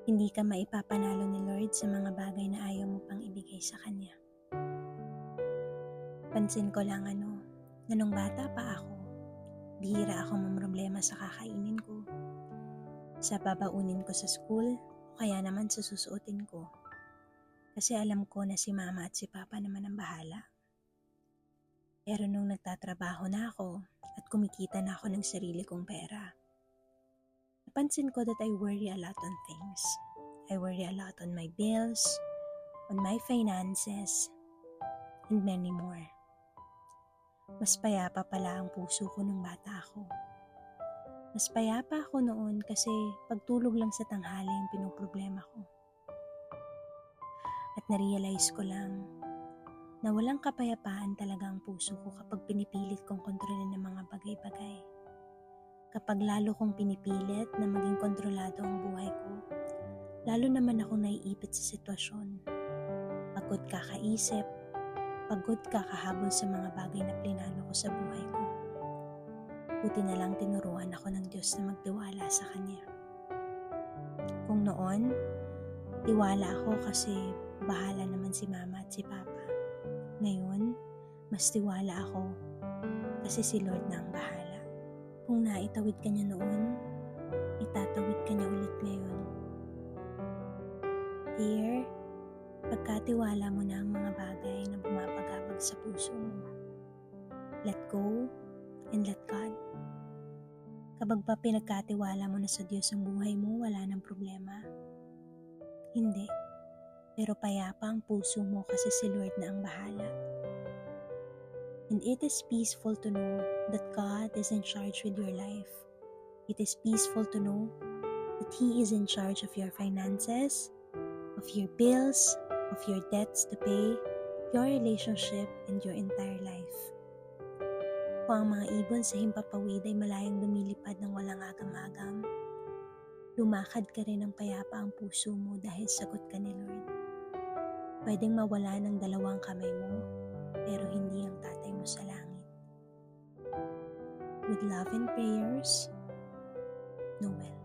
Hindi ka maipapanalo ni Lord sa mga bagay na ayaw mo pang ibigay sa Kanya. Pansin ko lang na nung bata pa ako, bihira ako mamroblema sa kakainin ko, sa babaunin ko sa school, o kaya naman sa susuotin ko. Kasi alam ko na si Mama at si Papa naman ang bahala. Pero nung nagtatrabaho na ako at kumikita na ako ng sarili kong pera, napansin ko that I worry a lot on things. I worry a lot on my bills, on my finances, and many more. Mas payapa pala ang puso ko nung bata ako. Mas payapa ako noon kasi pagtulog lang sa tanghali ang pinoproblema ko. At narealize ko lang na walang kapayapaan talaga ang puso ko kapag pinipilit kong kontrolin ng mga bagay-bagay. Kapag lalo kong pinipilit na maging kontrolado ang buhay ko, lalo naman akong naiipit sa sitwasyon. Pagod kakaisip, pagod kakahabol sa mga bagay na plinano ko sa buhay ko. Buti na lang tinuruan ako ng Diyos na magtiwala sa Kanya. Kung noon, tiwala ako kasi bahala naman si Mama at si Papa. Ngayon, mas tiwala ako kasi si Lord na ang bahala. Kung naitawid ka niya noon, itatawid ka niya ulit ngayon. Dear, pagkatiwala mo na ang mga bagay na bumabagabag sa puso mo, let go and let God. Kapag pa pinagkatiwala mo na sa Diyos ang buhay mo, wala nang problema. Hindi. Pero payapa ang puso mo kasi si Lord na ang bahala. And it is peaceful to know that God is in charge with your life. It is peaceful to know that He is in charge of your finances, of your bills, of your debts to pay, your relationship, and your entire life. Kung ang mga ibon sa himpapawid ay malayang lumilipad ng walang agam-agam, lumakad ka rin ng payapa ang puso mo dahil sagot ka ni Lord. Pwedeng mawala ng dalawang kamay mo, pero hindi ang tatay mo sa langit. With love and prayers, Noel.